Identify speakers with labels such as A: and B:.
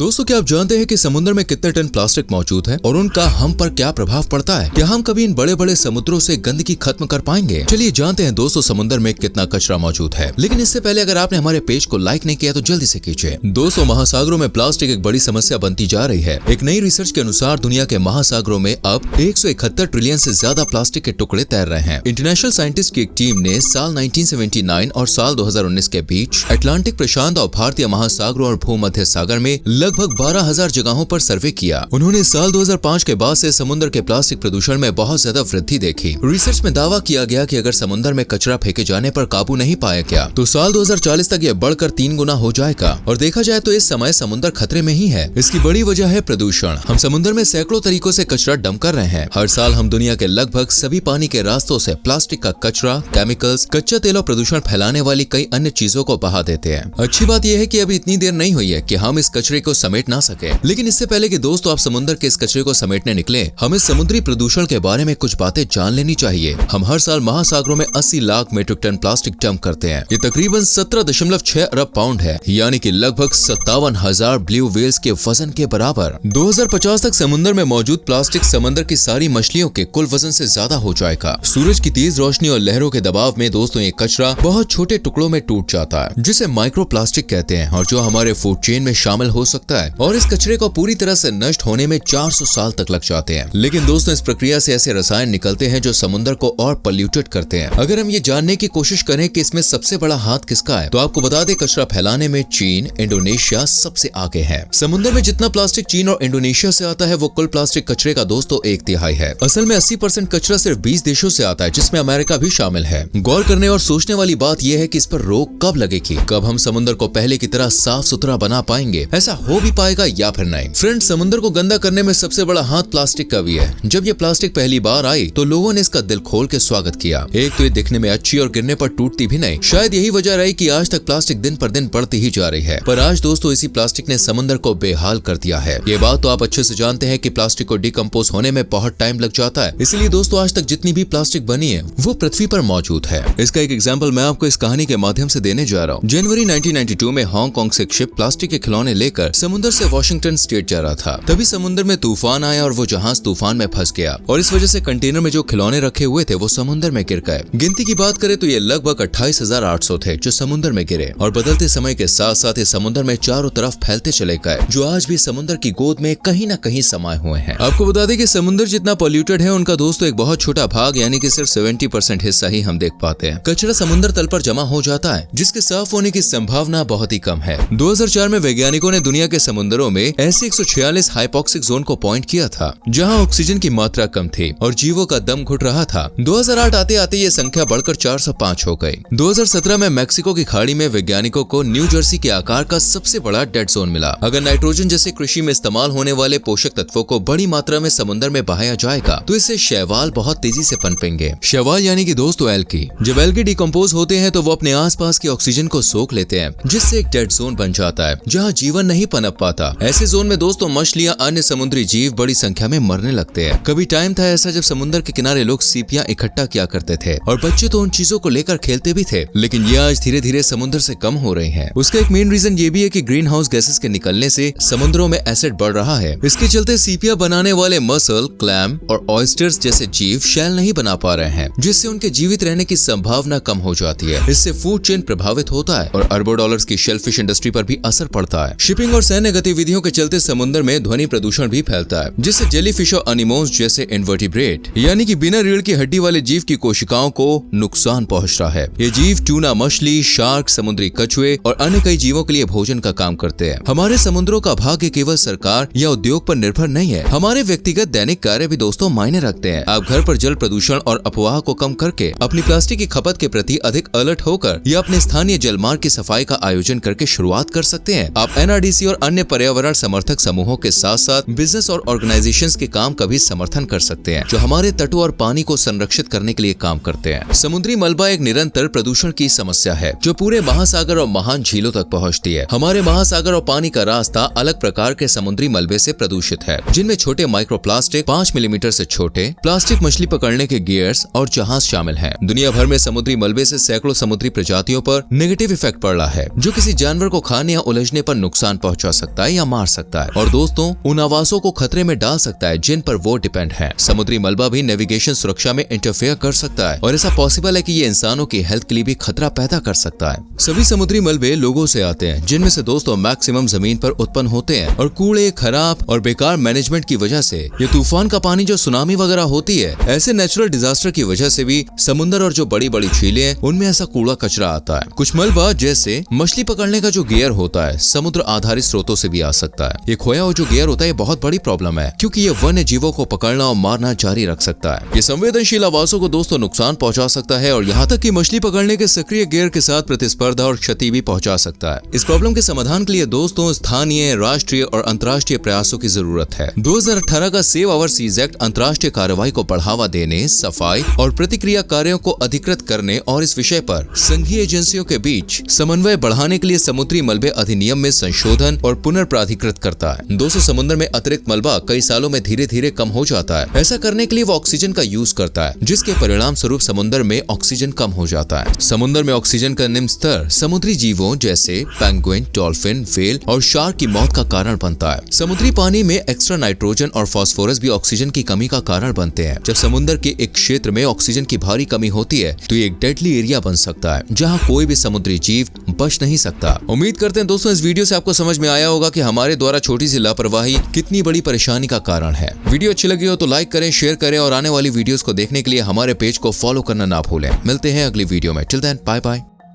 A: दोस्तों, क्या आप जानते हैं कि समुद्र में कितने टन प्लास्टिक मौजूद है और उनका हम पर क्या प्रभाव पड़ता है? क्या हम कभी इन बड़े बड़े समुद्रों से गंदगी खत्म कर पाएंगे? चलिए जानते हैं दोस्तों, समुद्र में कितना कचरा मौजूद है। लेकिन इससे पहले अगर आपने हमारे पेज को लाइक नहीं किया तो जल्दी से कीजिए। दोस्तों, महासागरों में प्लास्टिक एक बड़ी समस्या बनती जा रही है। एक नई रिसर्च के अनुसार दुनिया के महासागरों में अब 171 ट्रिलियन से ज्यादा प्लास्टिक के टुकड़े तैर रहे हैं। इंटरनेशनल साइंटिस्ट की एक टीम ने साल 1979 और साल 2019 के बीच अटलांटिक, प्रशांत और भारतीय महासागरों और भूमध्य सागर में लगभग 12,000 जगहों पर सर्वे किया। उन्होंने साल 2005 के बाद से समुद्र के प्लास्टिक प्रदूषण में बहुत ज्यादा वृद्धि देखी। रिसर्च में दावा किया गया कि अगर समुद्र में कचरा फेंके जाने पर काबू नहीं पाया गया तो साल 2040 तक यह बढ़कर 3 गुना हो जाएगा। और देखा जाए तो इस समय समुद्र खतरे में ही है। इसकी बड़ी वजह है प्रदूषण। हम समुद्र में सैकड़ों तरीकों से कचरा डंप कर रहे हैं। हर साल हम दुनिया के लगभग सभी पानी के रास्तों से प्लास्टिक का कचरा, केमिकल्स, कच्चा तेल और प्रदूषण फैलाने वाली कई अन्य चीजों को बहा देते हैं। अच्छी बात यह है कि अभी इतनी देर नहीं हुई है कि हम इस कचरे को समेट ना सके। लेकिन इससे पहले कि दोस्तों आप समुद्र के इस कचरे को समेटने निकले, हमें समुद्री प्रदूषण के बारे में कुछ बातें जान लेनी चाहिए। हम हर साल महासागरों में 80 lakh metric ton plastic dump करते हैं। ये तकरीबन 17.6 अरब पाउंड है, यानी कि लगभग 57,000 ब्लू व्हेल्स के वजन के बराबर। 2050 तक समुद्र में मौजूद प्लास्टिक समुद्र की सारी मछलियों के कुल वजन से ज्यादा हो जाएगा। सूरज की तेज रोशनी और लहरों के दबाव में दोस्तों ये कचरा बहुत छोटे टुकड़ों में टूट जाता है, जिसे माइक्रो प्लास्टिक कहते हैं, और जो हमारे फूड चेन में शामिल हो सकता है। और इस कचरे को पूरी तरह से नष्ट होने में 400 साल तक लग जाते हैं। लेकिन दोस्तों, इस प्रक्रिया से ऐसे रसायन निकलते हैं जो समुद्र को और पॉल्यूटेड करते हैं। अगर हम ये जानने की कोशिश करें कि इसमें सबसे बड़ा हाथ किसका है, तो आपको बता दें, कचरा फैलाने में चीन, इंडोनेशिया सबसे आगे है। समुद्र में जितना प्लास्टिक चीन और इंडोनेशिया से आता है वो कुल प्लास्टिक कचरे का दोस्तों 1/3 है। असल में 80% कचरा सिर्फ 20 देशों से आता है, जिसमें अमेरिका भी शामिल है। गौर करने और सोचने वाली बात यह है कि इस पर रोक कब लगेगी, कब हम समुद्र को पहले की तरह साफ सुथरा बना पाएंगे। ऐसा हो भी पाएगा या फिर नहीं? फ्रेंड्स, समुद्र को गंदा करने में सबसे बड़ा हाथ प्लास्टिक का भी है। जब ये प्लास्टिक पहली बार आई तो लोगों ने इसका दिल खोल के स्वागत किया। एक तो ये दिखने में अच्छी और गिरने पर टूटती भी नहीं। शायद यही वजह रही कि आज तक प्लास्टिक दिन पर दिन बढ़ती ही जा रही है। पर आज दोस्तों इसी प्लास्टिक ने समुद्र को बेहाल कर दिया है। ये बात तो आप अच्छे से जानते हैं कि प्लास्टिक को डिकम्पोज होने में बहुत टाइम लग जाता है। इसलिए दोस्तों आज तक जितनी भी प्लास्टिक बनी है वो पृथ्वी पर मौजूद है। इसका एक एग्जाम्पल मैं आपको इस कहानी के माध्यम से देने जा रहा हूँ। जनवरी 1992 में हांगकांग से एक शिप प्लास्टिक के खिलौने लेकर समुद्र से वाशिंगटन स्टेट जा रहा था। तभी समुद्र में तूफान आया और वो जहाज तूफान में फंस गया, और इस वजह से कंटेनर में जो खिलौने रखे हुए थे वो समुद्र में गिर गए। गिनती की बात करें तो ये लगभग 28,800 थे जो समुद्र में गिरे, और बदलते समय के साथ साथ ये समुद्र में चारों तरफ फैलते चले गए, जो आज भी समुद्र की गोद में कहीं न कहीं समाये हुए हैं। आपको बता दें कि समुद्र जितना पॉल्यूटेड है उनका दोस्तों एक बहुत छोटा भाग यानी कि सिर्फ 70% हिस्सा ही हम देख पाते हैं। कचरा समुद्र तल पर जमा हो जाता है, जिसके साफ होने की संभावना बहुत ही कम है। 2004 में वैज्ञानिकों ने दुनिया के समुद्रों में ऐसे 146 हाइपोक्सिक जोन को पॉइंट किया था जहां ऑक्सीजन की मात्रा कम थी और जीवों का दम घुट रहा था। 2008 आते आते ये संख्या बढ़कर 405 हो गई। 2017 में मैक्सिको की खाड़ी में वैज्ञानिकों को न्यू जर्सी के आकार का सबसे बड़ा डेड जोन मिला। अगर नाइट्रोजन जैसे कृषि में इस्तेमाल होने वाले पोषक तत्वों को बड़ी मात्रा में समुद्र में बहाया जाएगा तो इससे शैवाल बहुत तेजी से पनपेंगे। शैवाल यानी कि दोस्तों एल्गी। जब एल्गी डिकम्पोज होते हैं तो वो अपने आसपास के ऑक्सीजन को सोख लेते हैं, जिससे एक डेड जोन बन जाता है जहाँ जीवन नहीं पनप पाता। ऐसे जोन में दोस्तों मछलियाँ, अन्य समुद्री जीव बड़ी संख्या में मरने लगते हैं। कभी टाइम था ऐसा जब समुद्र के किनारे लोग सीपियां इकट्ठा किया करते थे और बच्चे तो उन चीजों को लेकर खेलते भी थे, लेकिन ये आज धीरे धीरे समुद्र से कम हो रही हैं। उसका एक मेन रीजन ये भी है कि ग्रीन हाउस गैसेस के निकलने से समुद्रों में एसिड बढ़ रहा है। इसके चलते सीपिया बनाने वाले मसल, क्लैम और ऑयस्टर्स जैसे जीव शैल नहीं बना पा रहे हैं, जिससे उनके जीवित रहने की संभावना कम हो जाती है। इससे फूड चेन प्रभावित होता है और अरबों डॉलर्स की शेलफिश इंडस्ट्री पर भी असर पड़ता है। शिपिंग और सैन्य गतिविधियों के चलते समुद्र में ध्वनि प्रदूषण भी फैलता है, जिससे जेलीफिश और अनिमोन्स जैसे इन्वर्टिब्रेट यानी कि बिना रीढ़ की हड्डी वाले जीव की कोशिकाओं को नुकसान पहुंच रहा है। ये जीव ट्यूना मछली, शार्क, समुद्री कछुए और अन्य कई जीवों के लिए भोजन का काम करते हैं। हमारे समुद्रों का भाग्य केवल सरकार या उद्योग पर निर्भर नहीं है। हमारे व्यक्तिगत दैनिक कार्य भी दोस्तों मायने रखते हैं। आप घर पर जल प्रदूषण और अफवाह को कम करके अपनी प्लास्टिक की खपत के प्रति अधिक अलर्ट होकर या अपने स्थानीय जलमार्ग की सफाई का आयोजन करके शुरुआत कर सकते हैं। आप NRDC और अन्य पर्यावरण समर्थक समूहों के साथ साथ बिजनेस और ऑर्गेनाइजेशंस के काम का भी समर्थन कर सकते हैं, जो हमारे तटों और पानी को संरक्षित करने के लिए काम करते हैं। समुद्री मलबा एक निरंतर प्रदूषण की समस्या है जो पूरे महासागर और महान झीलों तक पहुंचती है। हमारे महासागर और पानी का रास्ता अलग प्रकार के समुद्री मलबे से प्रदूषित है, जिनमें छोटे माइक्रोप्लास्टिक, 5 मिलीमीटर से छोटे प्लास्टिक, मछली पकड़ने के गियर्स और जहाज शामिल हैं। दुनिया भर में समुद्री मलबे से सैकड़ों समुद्री प्रजातियों पर नेगेटिव इफेक्ट पड़ रहा है, जो किसी जानवर को खाने या उलझने पर नुकसान पहुंचा पहुंचा सकता है या मार सकता है और दोस्तों उन आवासों को खतरे में डाल सकता है जिन पर वो डिपेंड है। समुद्री मलबा भी नेविगेशन सुरक्षा में इंटरफेयर कर सकता है और ऐसा पॉसिबल है कि ये इंसानों की हेल्थ के लिए भी खतरा पैदा कर सकता है। सभी समुद्री मलबे लोगों से आते हैं, जिनमें से दोस्तों मैक्सिमम जमीन पर उत्पन्न होते हैं और कूड़े, खराब और बेकार मैनेजमेंट की वजह से ये तूफान का पानी जो सुनामी वगैरह होती है, ऐसे नेचुरल डिजास्टर की वजह से भी समुद्र और जो बड़ी बड़ी झीलें हैं उनमें ऐसा कूड़ा कचरा आता है। कुछ मलबा जैसे मछली पकड़ने का जो गियर होता है समुद्र आधारित स्रोतों से भी आ सकता है। ये खोया हुआ जो गियर होता है ये बहुत बड़ी प्रॉब्लम है, क्योंकि ये वन्य जीवों को पकड़ना और मारना जारी रख सकता है। ये संवेदनशील आवासों को दोस्तों नुकसान पहुंचा सकता है और यहाँ तक कि मछली पकड़ने के सक्रिय गियर के साथ प्रतिस्पर्धा और क्षति भी पहुंचा सकता है। इस प्रॉब्लम के समाधान के लिए दोस्तों स्थानीय, राष्ट्रीय और अंतर्राष्ट्रीय प्रयासों की जरूरत है। 2018 का सेव आवर सीज एक्ट अंतर्राष्ट्रीय कार्रवाई को बढ़ावा देने, सफाई और प्रतिक्रिया कार्यों को अधिकृत करने और इस विषय पर संघीय एजेंसियों के बीच समन्वय बढ़ाने के लिए समुद्री मलबे अधिनियम में संशोधन और पुनर्प्राधिकृत करता है। दोस्तों समुद्र में अतिरिक्त मलबा कई सालों में धीरे धीरे कम हो जाता है। ऐसा करने के लिए वो ऑक्सीजन का यूज करता है, जिसके परिणाम स्वरूप समुद्र में ऑक्सीजन कम हो जाता है। समुद्र में ऑक्सीजन का निम्न स्तर समुद्री जीवों जैसे पेंगुइन, डॉल्फिन, व्हेल और शार्क की मौत का कारण बनता है। समुद्री पानी में एक्स्ट्रा नाइट्रोजन और फास्फोरस भी ऑक्सीजन की कमी का कारण बनते हैं। जब समुद्र के एक क्षेत्र में ऑक्सीजन की भारी कमी होती है तो ये एक डेडली एरिया बन सकता है, जहां कोई भी समुद्री जीव बच नहीं सकता। उम्मीद करते हैं दोस्तों इस वीडियो से आपको समझ में आया होगा कि हमारे द्वारा छोटी सी लापरवाही कितनी बड़ी परेशानी का कारण है। वीडियो अच्छी लगी हो तो लाइक करें, शेयर करें और आने वाली वीडियोस को देखने के लिए हमारे पेज को फॉलो करना ना भूलें। मिलते हैं अगली वीडियो में। Till then bye bye.